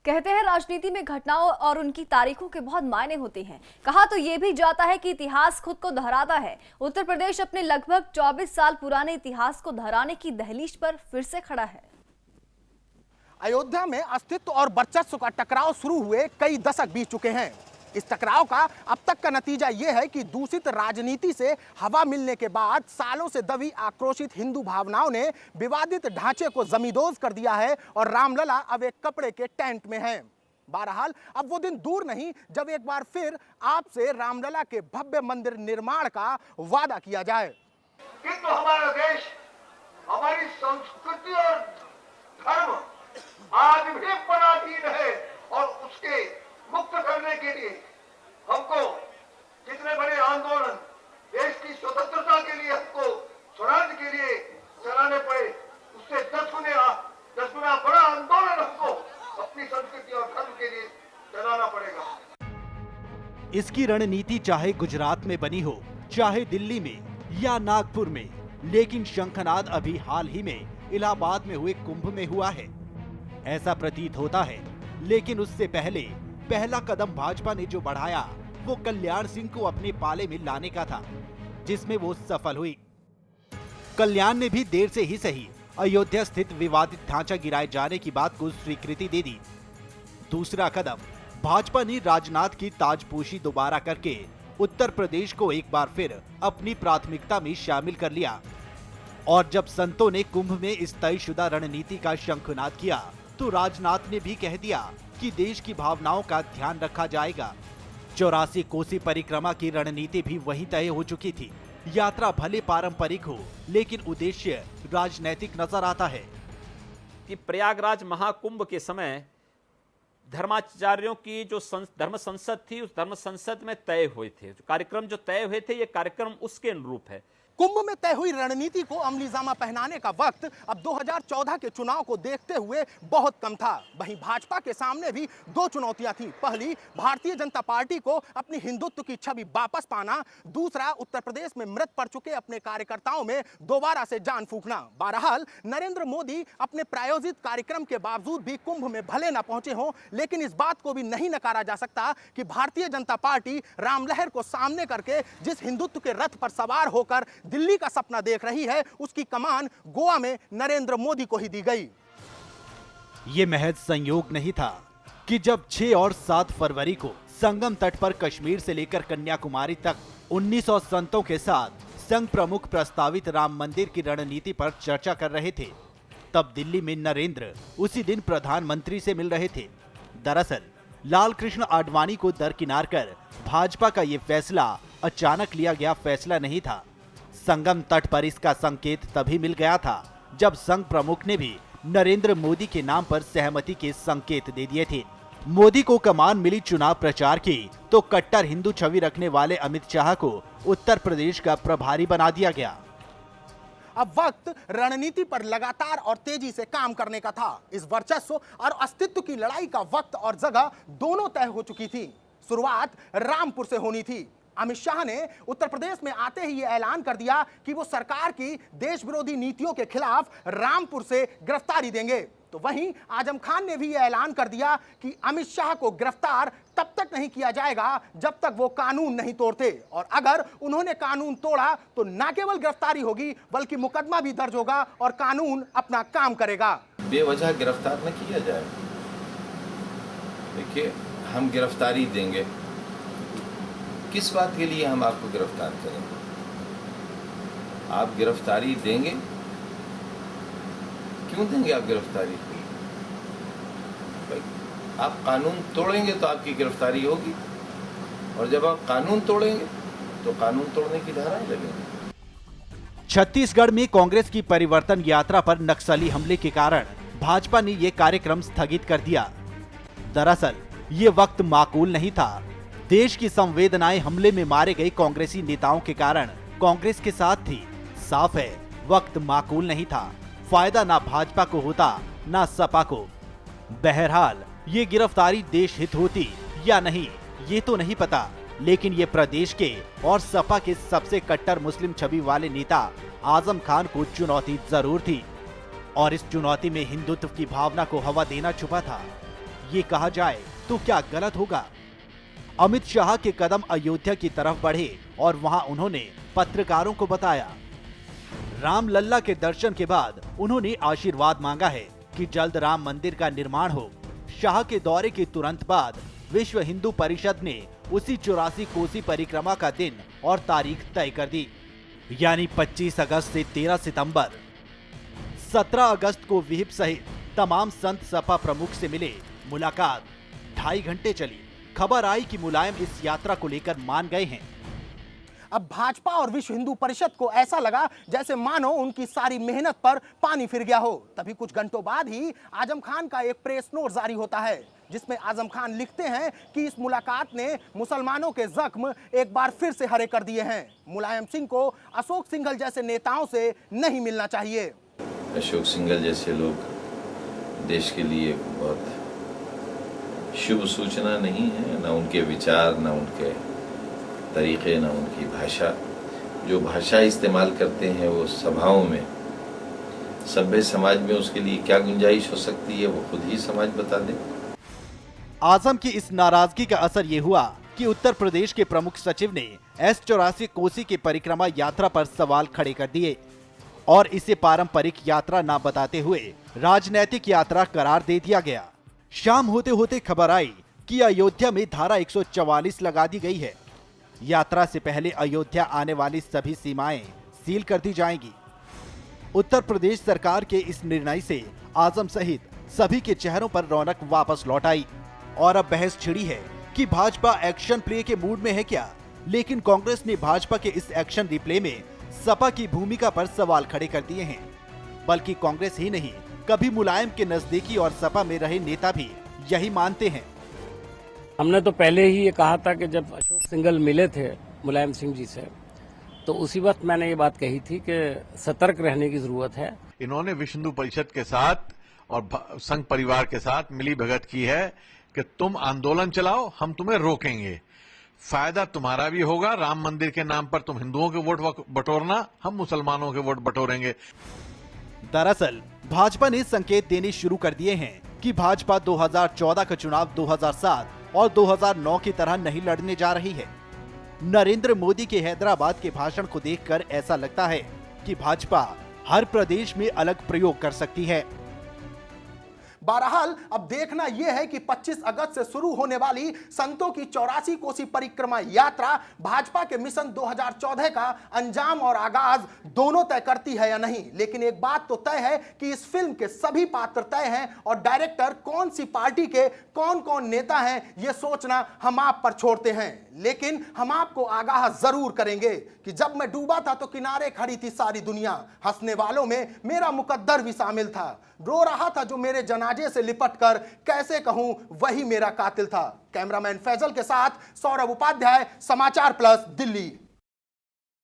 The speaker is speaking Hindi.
कहते हैं राजनीति में घटनाओं और उनकी तारीखों के बहुत मायने होते हैं। कहा तो ये भी जाता है कि इतिहास खुद को दोहराता है। उत्तर प्रदेश अपने लगभग 24 साल पुराने इतिहास को दोहराने की दहलीज पर फिर से खड़ा है। अयोध्या में अस्तित्व और वर्चस्व का टकराव शुरू हुए कई दशक बीत चुके हैं। इस टकराव का अब तक का नतीजा यह है कि दूषित राजनीति से हवा मिलने के बाद सालों से दबी आक्रोशित हिंदू भावनाओं ने विवादित ढांचे को जमींदोज कर दिया है और रामलला अब एक कपड़े के टेंट में है। बहरहाल अब वो दिन दूर नहीं जब एक बार फिर आपसे रामलला के भव्य मंदिर निर्माण का वादा किया जाए। किंतु हमारा देश, हमारी संस्कृति और धर्म आज भी पराधीन है और उसके मुक्त करने के लिए हमको कितने बड़े आंदोलन, देश की स्वतंत्रता के लिए हमको स्वराज के लिए चलाने पड़े, उससे 10 गुना बड़ा आंदोलन हमको अपनी संस्कृति और धर्म के लिए चलाना पड़ेगा। इसकी रणनीति चाहे गुजरात में बनी हो, चाहे दिल्ली में या नागपुर में, लेकिन शंखनाद अभी हाल ही में इलाहाबाद में हुए कुंभ में हुआ है, ऐसा प्रतीत होता है। लेकिन उससे पहला कदम भाजपा ने जो बढ़ाया वो कल्याण सिंह को अपने पाले में लाने का था, जिसमें वो सफल हुई। कल्याण ने भी देर से ही सही अयोध्या स्थित विवादित ढांचा गिराए जाने की बात को स्वीकृति दे दी। दूसरा कदम, भाजपा ने राजनाथ की ताजपोशी दोबारा करके उत्तर प्रदेश को एक बार फिर अपनी प्राथमिकता में शामिल कर लिया। और जब संतों ने कुंभ में इस तयशुदा रणनीति का शंखनाद किया तो राजनाथ ने भी कह दिया कि देश की भावनाओं का ध्यान रखा जाएगा। 84 कोसी परिक्रमा की रणनीति भी वहीं तय हो चुकी थी। यात्रा भले पारंपरिक हो, लेकिन उद्देश्य राजनैतिक नजर आता है। कि प्रयागराज महाकुंभ के समय धर्माचार्यों की जो धर्म संसद थी, उस धर्म संसद में तय हुए थे कार्यक्रम, जो तय हुए थे, ये कार्यक्रम उसके अनुरूप है। कुंभ में तय हुई रणनीति को अमली जामा पहनाने का वक्त अब 2014 के चुनाव को देखते हुए बहुत कम था। वहीं भाजपा के सामने भी 2 चुनौतियां थी। पहली, भारतीय जनता पार्टी को अपनी हिंदुत्व की छवि वापस पाना। दूसरा, उत्तर प्रदेश में मृत पड़ चुके अपने कार्यकर्ताओं में दोबारा से जान फूंकना। बहरहाल नरेंद्र मोदी अपने प्रायोजित कार्यक्रम के बावजूद भी कुंभ में भले न पहुंचे हों, लेकिन इस बात को भी नहीं नकारा जा सकता कि भारतीय जनता पार्टी रामलहर को सामने करके जिस हिंदुत्व के रथ पर सवार होकर दिल्ली का सपना देख रही है, उसकी कमान गोवा में नरेंद्र मोदी को ही दी गई। ये महज संयोग नहीं था कि जब 6 और 7 फरवरी को संगम तट पर कश्मीर से लेकर कन्याकुमारी तक 1900 संतों के साथ संघ प्रमुख प्रस्तावित राम मंदिर की रणनीति पर चर्चा कर रहे थे, तब दिल्ली में नरेंद्र उसी दिन प्रधानमंत्री से मिल रहे थे। दरअसल लाल कृष्ण आडवाणी को दरकिनार कर भाजपा का ये फैसला अचानक लिया गया फैसला नहीं था। संगम तट पर इसका संकेत तभी मिल गया था जब संघ प्रमुख ने भी नरेंद्र मोदी के नाम पर सहमति के संकेत दे दिए थे। मोदी को कमान मिली चुनाव प्रचार की तो कट्टर हिंदू छवि रखने वाले अमित शाह को उत्तर प्रदेश का प्रभारी बना दिया गया। अब वक्त रणनीति पर लगातार और तेजी से काम करने का था। इस वर्चस्व और अस्तित्व की लड़ाई का वक्त और जगह दोनों तय हो चुकी थी। शुरुआत रामपुर से होनी थी। अमित शाह ने उत्तर प्रदेश में आते ही ये ऐलान कर दिया कि वो सरकार की देश विरोधी नीतियों के खिलाफ रामपुर से गिरफ्तारी देंगे। तो वहीं आजम खान ने भी ये ऐलान कर दिया कि अमित शाह को गिरफ्तार तब तक नहीं किया जाएगा जब तक वो कानून नहीं तोड़ते, और अगर उन्होंने कानून तोड़ा तो न केवल गिरफ्तारी होगी बल्कि मुकदमा भी दर्ज होगा और कानून अपना काम करेगा। बेवजह गिरफ्तार न किया जाए। देखिए, हम गिरफ्तारी देंगे, किस बात के लिए हम आपको गिरफ्तार करेंगे? आप गिरफ्तारी देंगे, क्यों देंगे आप गिरफ्तारी? भाई, आप कानून तोड़ेंगे तो आपकी गिरफ्तारी होगी, और जब आप कानून तोड़ेंगे तो कानून तोड़ने की धाराएं लगेंगी। छत्तीसगढ़ में कांग्रेस की परिवर्तन यात्रा पर नक्सली हमले के कारण भाजपा ने ये कार्यक्रम स्थगित कर दिया। दरअसल ये वक्त माकूल नहीं था। देश की संवेदनाएं हमले में मारे गए कांग्रेसी नेताओं के कारण कांग्रेस के साथ थी। साफ है, वक्त माकूल नहीं था। फायदा ना भाजपा को होता ना सपा को। बहरहाल ये गिरफ्तारी देश हित होती या नहीं ये तो नहीं पता, लेकिन ये प्रदेश के और सपा के सबसे कट्टर मुस्लिम छवि वाले नेता आजम खान को चुनौती जरूर थी। और इस चुनौती में हिंदुत्व की भावना को हवा देना छुपा था। ये कहा जाए तो क्या गलत होगा? अमित शाह के कदम अयोध्या की तरफ बढ़े और वहां उन्होंने पत्रकारों को बताया। रामलल्ला के दर्शन के बाद उन्होंने आशीर्वाद मांगा है कि जल्द राम मंदिर का निर्माण हो। शाह के दौरे के तुरंत बाद विश्व हिंदू परिषद ने उसी 84 कोसी परिक्रमा का दिन और तारीख तय कर दी, यानी 25 अगस्त से 13 सितंबर। 17 अगस्त को विहिप सहित तमाम संत सपा प्रमुख से मिले। मुलाकात 2.5 घंटे चली। खबर आई कि मुलायम इस यात्रा को लेकर मान गए हैं। अब भाजपा और विश्व हिंदू परिषद को ऐसा लगा जैसे मानो उनकी सारी मेहनत पर पानी फिर गया हो। तभी कुछ घंटों बाद ही आजम खान का एक प्रेस नोट जारी होता है, जिसमें आजम खान लिखते हैं कि इस मुलाकात ने मुसलमानों के जख्म एक बार फिर से हरे कर दिए हैं। मुलायम सिंह को अशोक सिंघल जैसे नेताओं से नहीं मिलना चाहिए। अशोक सिंघल जैसे लोग देश के लिए बहुत शुभ सूचना नहीं है, न उनके विचार, न उनके तरीके, न उनकी भाषा। जो भाषा इस्तेमाल करते हैं वो सभाओं में, सभ्य समाज में उसके लिए क्या गुंजाइश हो सकती है वो खुद ही समाज बता दे। आजम की इस नाराजगी का असर ये हुआ कि उत्तर प्रदेश के प्रमुख सचिव ने S84 कोसी की परिक्रमा यात्रा पर सवाल खड़े कर दिए और इसे पारंपरिक यात्रा न बताते हुए राजनैतिक यात्रा करार दे दिया गया। शाम होते होते खबर आई कि अयोध्या में धारा 144 लगा दी गई है। यात्रा से पहले अयोध्या आने वाली सभी सीमाएं सील कर दी जाएंगी। उत्तर प्रदेश सरकार के इस निर्णय से आजम सहित सभी के चेहरों पर रौनक वापस लौट आई और अब बहस छिड़ी है कि भाजपा एक्शन प्ले के मूड में है क्या। लेकिन कांग्रेस ने भाजपा के इस एक्शन रिप्ले में सपा की भूमिका पर सवाल खड़े कर दिए हैं। बल्कि कांग्रेस ही नहीं, कभी मुलायम के नजदीकी और सपा में रहे नेता भी यही मानते हैं। हमने तो पहले ही ये कहा था कि जब अशोक सिंघल मिले थे मुलायम सिंह जी से, तो उसी वक्त मैंने ये बात कही थी कि सतर्क रहने की जरूरत है। इन्होंने विश्व हिंदू परिषद के साथ और संघ परिवार के साथ मिली भगत की है कि तुम आंदोलन चलाओ, हम तुम्हें रोकेंगे, फायदा तुम्हारा भी होगा। राम मंदिर के नाम पर तुम हिंदुओं के वोट बटोरना, हम मुसलमानों के वोट बटोरेंगे। दरअसल भाजपा ने संकेत देने शुरू कर दिए हैं कि भाजपा 2014 का चुनाव 2007 और 2009 की तरह नहीं लड़ने जा रही है। नरेंद्र मोदी के हैदराबाद के भाषण को देखकर ऐसा लगता है कि भाजपा हर प्रदेश में अलग प्रयोग कर सकती है। बहरहाल अब देखना यह है कि 25 अगस्त से शुरू होने वाली संतों की 84 कोसी परिक्रमा यात्रा भाजपा के मिशन 2014 का अंजाम और आगाज दोनों तय करती है या नहीं। लेकिन एक बात तो तय है कि इस फिल्म के सभी पात्र तय हैं और डायरेक्टर कौन सी पार्टी के कौन कौन नेता हैं यह सोचना हम आप पर छोड़ते हैं। लेकिन हम आपको आगाह जरूर करेंगे कि जब मैं डूबा था तो किनारे खड़ी थी सारी दुनिया, हंसने वालों में मेरा मुकद्दर भी शामिल था, रो रहा था जो मेरे जनाजे से लिपट कर, कैसे कहूं वही मेरा कातिल था। कैमरामैन फैजल के साथ सौरभ उपाध्याय, समाचार प्लस, दिल्ली।